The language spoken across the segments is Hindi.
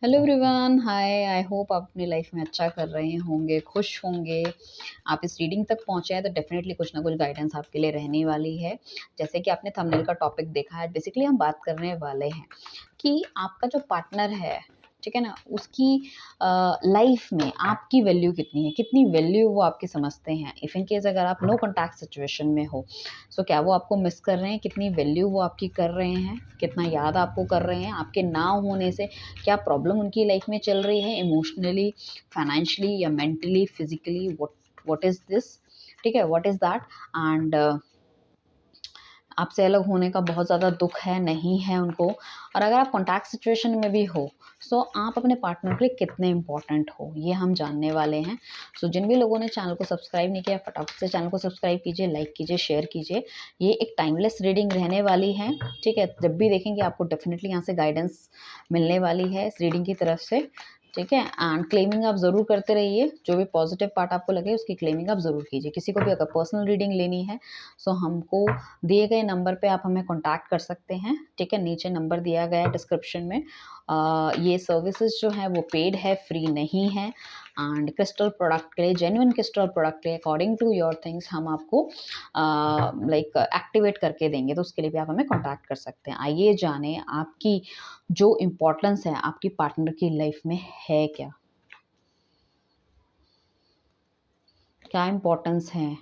Hello everyone, hi. I hope आप अपनी लाइफ में अच्छा कर रहे होंगे, खुश होंगे। आप इस रीडिंग तक पहुंचे हैं तो डेफिनेटली कुछ ना कुछ गाइडेंस आपके लिए रहने वाली है। जैसे कि आपने थंबनेल का टॉपिक देखा है, बेसिकली हम बात करने वाले हैं कि आपका जो पार्टनर है, ठीक है ना, उसकी लाइफ में आपकी वैल्यू कितनी है, कितनी वैल्यू वो आपकी समझते हैं। इफ़ इन केस अगर आप नो कॉन्टैक्ट सिचुएशन में हो, सो क्या वो आपको मिस कर रहे हैं, कितनी वैल्यू वो आपकी कर रहे हैं, कितना याद आपको कर रहे हैं, आपके ना होने से क्या प्रॉब्लम उनकी लाइफ में चल रही है, इमोशनली, फाइनेंशियली या mentally, physically, what is this, ठीक है, व्हाट इज दैट। एंड आपसे अलग होने का बहुत ज़्यादा दुख है, नहीं है उनको। और अगर आप कॉन्टैक्ट सिचुएशन में भी हो, सो आप अपने पार्टनर के लिए कितने इंपॉर्टेंट हो, ये हम जानने वाले हैं। सो जिन भी लोगों ने चैनल को सब्सक्राइब नहीं किया, फटाफट से चैनल को सब्सक्राइब कीजिए, लाइक कीजिए, शेयर कीजिए। ये एक टाइमलेस रीडिंग रहने वाली है, ठीक है। जब भी देखेंगे आपको डेफिनेटली यहाँ से गाइडेंस मिलने वाली है इस रीडिंग की तरफ से, ठीक है। एंड क्लेमिंग आप ज़रूर करते रहिए, जो भी पॉजिटिव पार्ट आपको लगे उसकी क्लेमिंग आप ज़रूर कीजिए। किसी को भी अगर पर्सनल रीडिंग लेनी है, सो हमको दिए गए नंबर पे आप हमें कांटेक्ट कर सकते हैं, ठीक है। नीचे नंबर दिया गया है डिस्क्रिप्शन में। ये सर्विसेज जो है वो पेड है, फ्री नहीं है। एंड क्रिस्टल प्रोडक्ट के लिए, जेन्युइन क्रिस्टल प्रोडक्ट के लिए, अकॉर्डिंग टू योर थिंग्स हम आपको लाइक एक्टिवेट करके देंगे, तो उसके लिए भी आप हमें कांटेक्ट कर सकते हैं। आइए जाने आपकी जो इम्पोर्टेंस है आपकी पार्टनर की लाइफ में है क्या, क्या इम्पोर्टेंस है,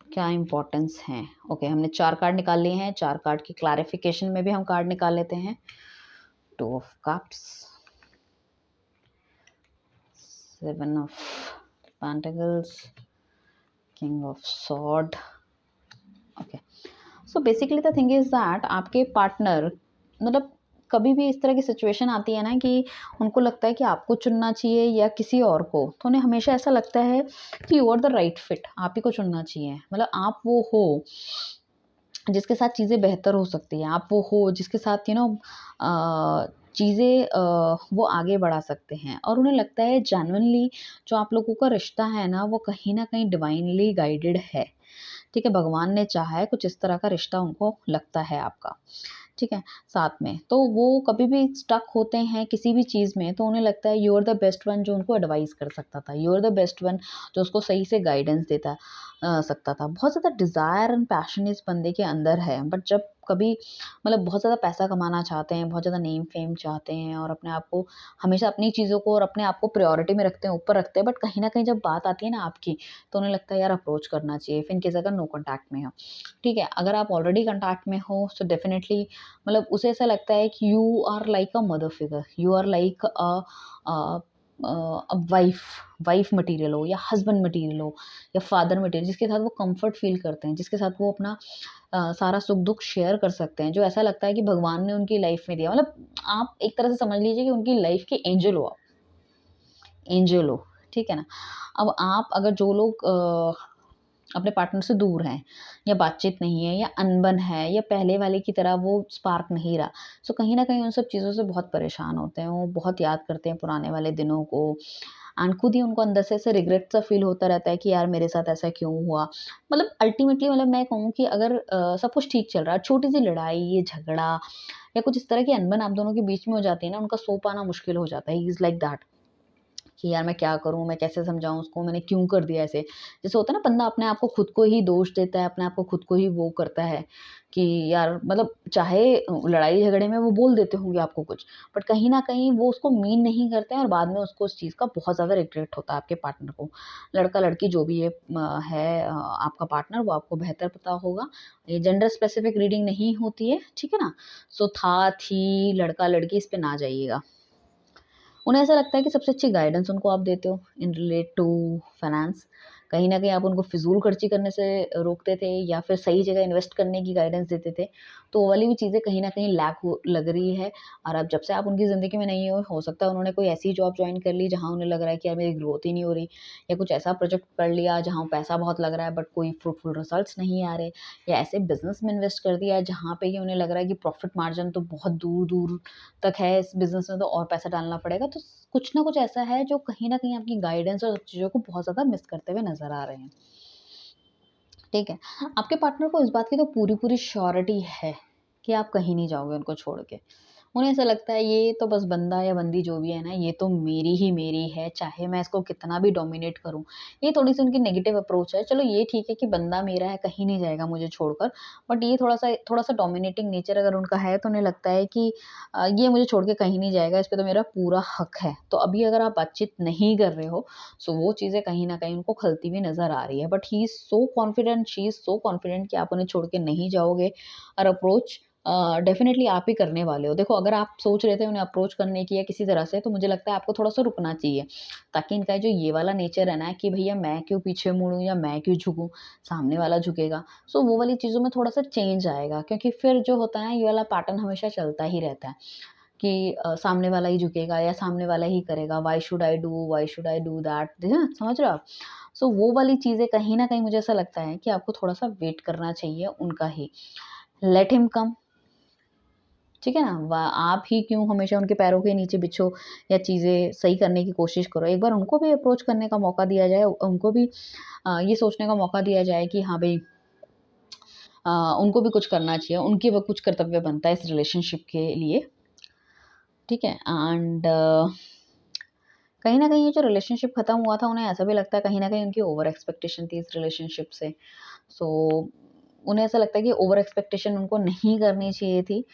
क्या इम्पोर्टेंस है। ओके, हमने 4 कार्ड निकाल लिए हैं। 4 कार्ड की क्लैरिफिकेशन में भी हम कार्ड निकाल लेते हैं। 2 of cups, 7 of pentacles, king of sword. Okay, so basically the thing is that आपके पार्टनर, मतलब कभी भी इस तरह की सिचुएशन आती है ना कि उनको लगता है कि आपको चुनना चाहिए या किसी और को, तो उन्हें हमेशा ऐसा लगता है कि you are the right fit, आप ही को चुनना चाहिए। मतलब आप वो हो जिसके साथ चीज़ें बेहतर हो सकती हैं, आप वो हो जिसके साथ चीज़ें वो आगे बढ़ा सकते हैं। और उन्हें लगता है जेन्युइनली जो आप लोगों का रिश्ता है ना, वो कहीं न कहीं डिवाइनली गाइडेड है, ठीक है। भगवान ने चाहा है, कुछ इस तरह का रिश्ता उनको लगता है आपका, ठीक है, साथ में। तो वो कभी भी स्टक होते हैं किसी भी चीज़ में, तो उन्हें लगता है you are the best one जो उनको एडवाइस कर सकता था, you are the best one जो उसको सही से गाइडेंस देता सकता था। बहुत ज़्यादा डिज़ायर एंड पैशन इस बंदे के अंदर है, बट जब कभी मतलब बहुत ज़्यादा पैसा कमाना चाहते हैं, बहुत ज़्यादा नेम फेम चाहते हैं और अपने आप को हमेशा अपनी चीज़ों को और अपने आप को प्रायोरिटी में रखते हैं, ऊपर रखते हैं, बट कहीं न कहीं जब बात आती है ना आपकी, तो उन्हें लगता है यार अप्रोच करना चाहिए, इफ इन केस अगर नो कॉन्टैक्ट में हो, ठीक है। अगर आप ऑलरेडी कॉन्टैक्ट में हो, सो डेफिनिटली मतलब उसे ऐसा लगता है कि you are like a mother figure, you are like wife, wife material हो या हस्बैंड मटेरियल हो या फादर मटेरियल, जिसके साथ वो कंफर्ट फील करते हैं, जिसके साथ वो अपना सारा सुख दुख शेयर कर सकते हैं, जो ऐसा लगता है कि भगवान ने उनकी लाइफ में दिया। मतलब आप एक तरह से समझ लीजिए कि उनकी लाइफ के एंजल हो आप, एंजल हो, ठीक है ना। अब आप अगर जो लोग अपने पार्टनर से दूर हैं या बातचीत नहीं है या अनबन है या पहले वाले की तरह वो स्पार्क नहीं रहा, सो कहीं न कहीं उन सब चीज़ों से बहुत परेशान होते हैं, वो बहुत याद करते हैं पुराने वाले दिनों को। एंड खुद ही उनको अंदर से ऐसे रिग्रेट सा फ़ील होता रहता है कि यार मेरे साथ ऐसा क्यों हुआ? मतलब अल्टीमेटली मतलब मैं कहूँ कि अगर सब कुछ ठीक चल रहा है, छोटी-सी लड़ाई, ये झगड़ा या कुछ इस तरह की अनबन आप दोनों के बीच में हो जाती है ना, उनका सो पाना मुश्किल हो जाता है। ही इज़ लाइक दैट कि यार मैं क्या करूँ? मैं कैसे समझाऊँ उसको? मैंने क्यों कर दिया ऐसे? जैसे होता है ना, बंदा अपने आप को खुद को ही दोष देता है, अपने आप को खुद को ही वो करता है कि यार मतलब चाहे लड़ाई झगड़े में वो बोल देते होंगे आपको कुछ, बट कहीं न कहीं वो उसको मीन नहीं करते हैं और बाद में उसको उस चीज़ का बहुत ज़्यादा रिग्रेट होता है आपके पार्टनर को। लड़का-लड़की जो भी है आपका पार्टनर, वो आपको बेहतर पता होगा। ये जेंडर स्पेसिफिक रीडिंग नहीं होती है, ठीक है ना? सो था, थी, लड़का-लड़की इस पे ना जाइएगा। उन्हें ऐसा लगता है कि सबसे अच्छी गाइडेंस उनको आप देते हो इन रिलेट टू फाइनेंस। कहीं न कहीं आप उनको फ़िज़ूल खर्ची करने से रोकते थे या फिर सही जगह इन्वेस्ट करने की गाइडेंस देते थे। तो वो वाली भी चीज़ें कहीं न कहीं लैक हो लग रही है। और अब जब से आप उनकी ज़िंदगी में नहीं हो सकता है उन्होंने कोई ऐसी जॉब जॉइन कर ली जहाँ उन्हें लग रहा है कि यार मेरी ग्रोथ ही नहीं हो रही, या कुछ ऐसा प्रोजेक्ट कर लिया जहाँ पैसा बहुत लग रहा है बट कोई फ्रूटफुल रिजल्ट्स नहीं आ रहे, या ऐसे बिज़नेस में इन्वेस्ट कर दिया जहाँ पे कि उन्हें लग रहा है कि प्रॉफ़िट मार्जिन तो बहुत दूर-दूर तक है, इस बिज़नेस में तो और पैसा डालना पड़ेगा। तो कुछ ना कुछ ऐसा है जो कहीं न कहीं आपकी गाइडेंस और चीज़ों को बहुत ज़्यादा मिस करते हुए नज़र आ रहे हैं, ठीक है। आपके पार्टनर को इस बात की तो पूरी-पूरी श्योरिटी है कि आप कहीं नहीं जाओगे उनको छोड़ के। उन्हें ऐसा लगता है ये तो बस बंदा या बंदी जो भी है ना, ये तो मेरी ही मेरी है, चाहे मैं इसको कितना भी डोमिनेट करूँ। ये थोड़ी-सी उनकी नेगेटिव अप्रोच है। चलो ये ठीक है कि बंदा मेरा है, कहीं नहीं जाएगा मुझे छोड़कर। बट ये थोड़ा-सा डोमिनेटिंग नेचर अगर उनका है तो उन्हें लगता है कि ये मुझे छोड़ के कहीं नहीं जाएगा, इस पे तो मेरा पूरा हक है। तो अभी अगर आप बातचीत नहीं कर रहे हो, सो वो चीज़ें कहीं न कहीं उनको खलती हुई नज़र आ रही है। But he is so confident, she is so confident कि आप उन्हें छोड़ के नहीं जाओगे और अप्रोच डेफ़िनेटली आप ही करने वाले हो। देखो अगर आप सोच रहे थे उन्हें अप्रोच करने की या किसी तरह से, तो मुझे लगता है आपको थोड़ा-सा रुकना चाहिए। ताकि इनका जो ये वाला नेचर है ना कि भैया मैं क्यों पीछे मुड़ूँ या मैं क्यों झुकूँ, सामने वाला झुकेगा। सो वो वाली चीज़ों में थोड़ा-सा चेंज आएगा, क्योंकि फिर जो होता है ना ये वाला पैटर्न हमेशा चलता ही रहता है कि सामने वाला ही झुकेगा या सामने वाला ही करेगा, why should I do that, है ना? समझ रहे हो आप? सो वो वाली चीज़ें कहीं न कहीं मुझे ऐसा लगता है कि आपको थोड़ा-सा वेट करना चाहिए उनका ही। Let him come. ठीक है ना? आप ही क्यों हमेशा उनके पैरों के नीचे बिछो या चीज़ें सही करने की कोशिश करो। एक बार उनको भी अप्रोच करने का मौका दिया जाए, उनको भी ये सोचने का मौका दिया जाए कि हाँ भई, अ, उनको भी कुछ करना चाहिए, उनके भी कुछ कर्तव्य बनता है इस रिलेशनशिप के लिए, ठीक है? एंड कहीं न कहीं ये जो रिलेशनशिप खत्म हुआ था, उन्हें ऐसा भी लगता है कहीं न कहीं उनकी ओवर एक्सपेक्टेशन थी इस रिलेशनशिप से। सो उन्हें ऐसा लगता है कि ओवर एक्सपेक्टेशन उनको नहीं करनी चाहिए थी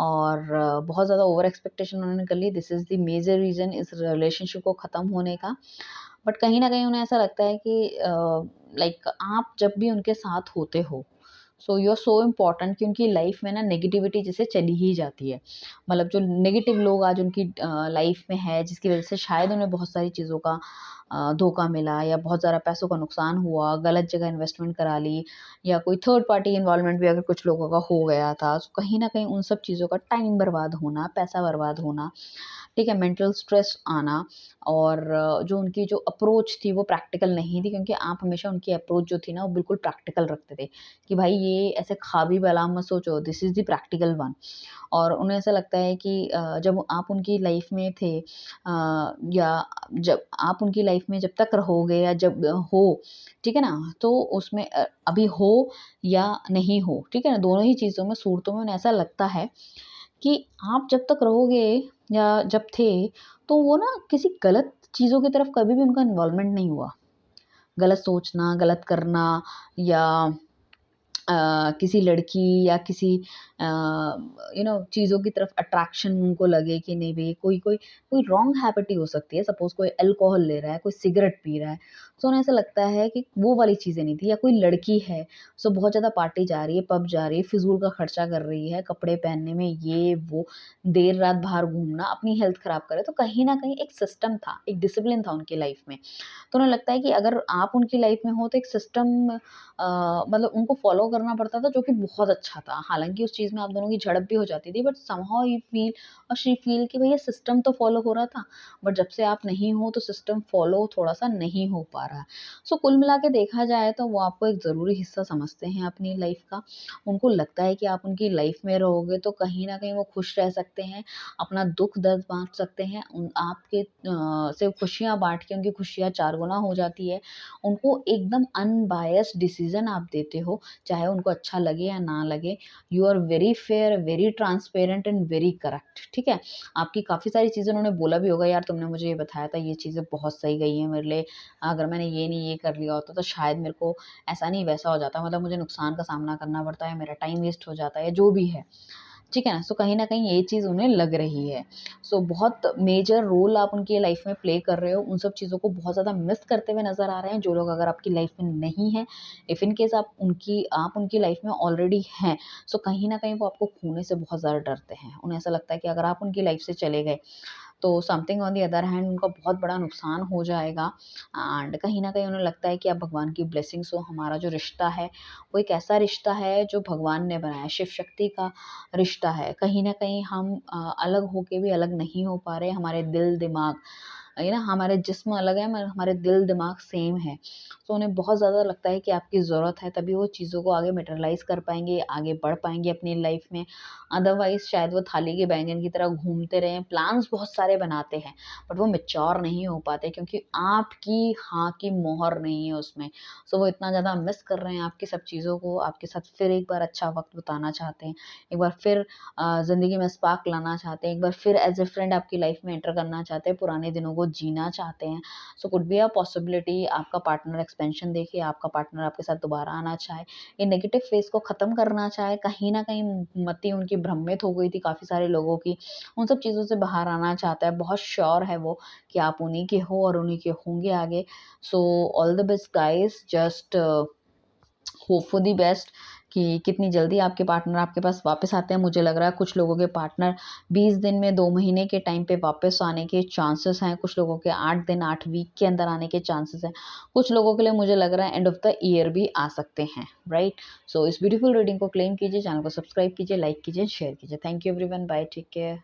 और बहुत ज़्यादा ओवर एक्सपेक्टेशन उन्होंने कर ली। This is the major reason इस रिलेशनशिप को ख़त्म होने का। बट कहीं न कहीं उन्हें ऐसा लगता है कि लाइक आप जब भी उनके साथ होते हो, so you are so important कि उनकी लाइफ में ना नेगेटिविटी जैसे चली ही जाती है। मतलब जो नेगेटिव लोग आज उनकी लाइफ में है, जिसकी वज़ह से शायद उन्हें बहुत सारी चीज़ों का धोखा मिला या बहुत ज़्यादा पैसों का नुकसान हुआ, गलत जगह इन्वेस्टमेंट करा ली या कोई थर्ड पार्टी इन्वॉल्वमेंट भी अगर कुछ लोगों का हो गया था, तो कहीं न कहीं उन सब चीज़ों का टाइम बर्बाद होना, पैसा बर्बाद होना, ठीक है, मेंटल स्ट्रेस आना और जो उनकी जो अप्रोच थी वो प्रैक्टिकल नहीं थी, क्योंकि आप हमेशा उनकी अप्रोच जो थी ना वो बिल्कुल प्रैक्टिकल रखते थे कि भाई ये ऐसे ख्वाबी-वाला मत सोचो, this is the practical one. और उन्हें ऐसा लगता है कि जब आप उनकी लाइफ में थे, या जब आप उनकी लाइफ में जब तक रहोगे या जब हो, ठीक है ना? तो उसमें अभी हो या नहीं हो, ठीक है ना? दोनों ही चीज़ों में, सूरतों में उन्हें ऐसा लगता है कि आप जब तक रहोगे या जब थे, तो वो ना किसी गलत चीज़ों की तरफ कभी भी उनका इन्वॉल्वमेंट नहीं हुआ। गलत सोचना, गलत करना या किसी लड़की या किसी चीज़ों की तरफ अट्रैक्शन उनको लगे कि नहीं भई, कोई रॉन्ग हैबिट ही हो सकती है। सपोज़ कोई अल्कोहल ले रहा है, कोई सिगरेट पी रहा है, सो उन्हें ऐसा लगता है कि वो वाली चीज़ें नहीं थी। या कोई लड़की है, सो बहुत ज़्यादा पार्टी जा रही है, पब जा रही है, फिज़ूल का खर्चा कर रही है, कपड़े पहनने में ये वो, देर रात बाहर घूमना, अपनी हेल्थ खराब करे, तो कहीं न कहीं एक सिस्टम था, एक डिसिप्लिन था उनकी लाइफ़ में। तो उन्हें लगता है कि अगर आप उनकी लाइफ़ में हो तो एक सिस्टम मतलब उनको फ़ॉलो करना पड़ता था, जो कि बहुत अच्छा था। हालाँकि उस चीज़ में आप दोनों की झड़प भी हो जाती थी, बट समहाउ यू फ़ील और शी फ़ील कि भैया सिस्टम तो फ़ॉलो हो रहा था, बट जब से आप नहीं हो तो सिस्टम फ़ॉलो थोड़ा-सा नहीं हो पा रहा है। सो कुल मिला के देखा जाए तो वो आपको एक ज़रूरी हिस्सा समझते हैं अपनी लाइफ़ का। उनको लगता है कि आप उनकी लाइफ़ में रहोगे तो कहीं न कहीं वो खुश रह सकते हैं, अपना दुःख-दर्द बाँट सकते हैं। आपके से खुशियाँ बाँट के उनकी खुशियाँ 4 गुना हो जाती है। उनको एकदम अनबायस्ड डिसीज़न आप देते हो, चाहे उनको अच्छा लगे या ना लगे। You are very fair, very transparent and very correct, ठीक है? आपकी काफ़ी सारी चीज़ें उन्होंने बोला भी होगा, यार तुमने मुझे ये बताया था, ये चीज़ें बहुत सही गई हैं मेरे लिए। अगर मैंने ये नहीं ये कर लिया होता तो शायद मेरे को ऐसा नहीं वैसा हो जाता, मतलब मुझे नुकसान का सामना करना पड़ता है, मेरा टाइम वेस्ट हो जाता है, जो भी है। ठीक है ना? सो कहीं न कहीं ये चीज़ उन्हें लग रही है। सो बहुत मेजर रोल आप उनकी लाइफ़ में प्ले कर रहे हो, उन सब चीज़ों को बहुत ज़्यादा मिस करते हुए नज़र आ रहे हैं, जो लोग अगर आपकी लाइफ़ में नहीं हैं, इफ इन केस आप उनकी लाइफ़ में ऑलरेडी हैं, सो कहीं न कहीं वो आपको खोने से बहुत ज़्यादा डरते हैं। उन्हें ऐसा लगता है कि अगर आप उनकी लाइफ़ से चले गए, तो something on the other hand उनका बहुत बड़ा नुकसान हो जाएगा एंड कहीं न कहीं उन्हें लगता है कि अब भगवान की ब्लेसिंग्स हो, हमारा जो रिश्ता है, वो एक ऐसा रिश्ता है जो भगवान ने बनाया है, शिव शक्ति का रिश्ता है। कहीं न कहीं हम अलग होके भी अलग नहीं हो पा रहे, हमारे दिल, दिमाग ये ना हमारे जिस्म अलग है, मगर हमारे दिल दिमाग सेम है। तो उन्हें बहुत ज़्यादा लगता है कि आपकी ज़रूरत है, तभी वो चीज़ों को आगे मटेरियलाइज़ कर पाएँगे, आगे बढ़ पाएँगे अपनी लाइफ़ में। अदरवाइज़ शायद वो थाली के बैंगन की तरह घूमते रहें, प्लान्स बहुत सारे बनाते हैं, बट वो मैच्योर नहीं हो पाते क्योंकि आपकी हाँ की मोहर नहीं है उसमें। सो वो इतना ज़्यादा मिस कर रहे हैं आपकी सब चीज़ों को, आपके साथ फिर एक बार अच्छा वक़्त बिताना चाहते हैं, एक बार फिर ज़िंदगी में स्पार्क लाना चाहते हैं, एक बार फिर एज़ अ फ्रेंड आपकी लाइफ़ में एंटर करना चाहते हैं, पुराने दिनों को जीना चाहते हैं। So could be a possibility आपका पार्टनर एक्सपेंशन देखे, आपका पार्टनर आपके साथ दोबारा आना चाहे, ये नेगेटिव फेज़ को ख़त्म करना चाहे, कहीं न कहीं मति उनकी भ्रमित हो गई थी काफ़ी सारे लोगों की, उन सब चीज़ों से बाहर आना चाहता है, बहुत श्योर है वो कि आप उन्हीं के हो और उन्हीं के होंगे आगे। So all the best guys, just hope for the best कि कितनी जल्दी आपके पार्टनर आपके पास वापस आते हैं। मुझे लग रहा है कुछ लोगों के पार्टनर 20 दिन में 2 महीने के टाइम पे वापस आने के चांसेस हैं, कुछ लोगों के 8 दिन 8 वीक के अंदर आने के चांसेस हैं, कुछ लोगों के लिए मुझे लग रहा है एंड ऑफ द ईयर भी आ सकते हैं, राइट? सो इस ब्यूटीफुल रीडिंग को क्लेम कीजिए, चैनल को सब्सक्राइब कीजिए, लाइक कीजिए, शेयर कीजिए। Thank you everyone, bye, take care.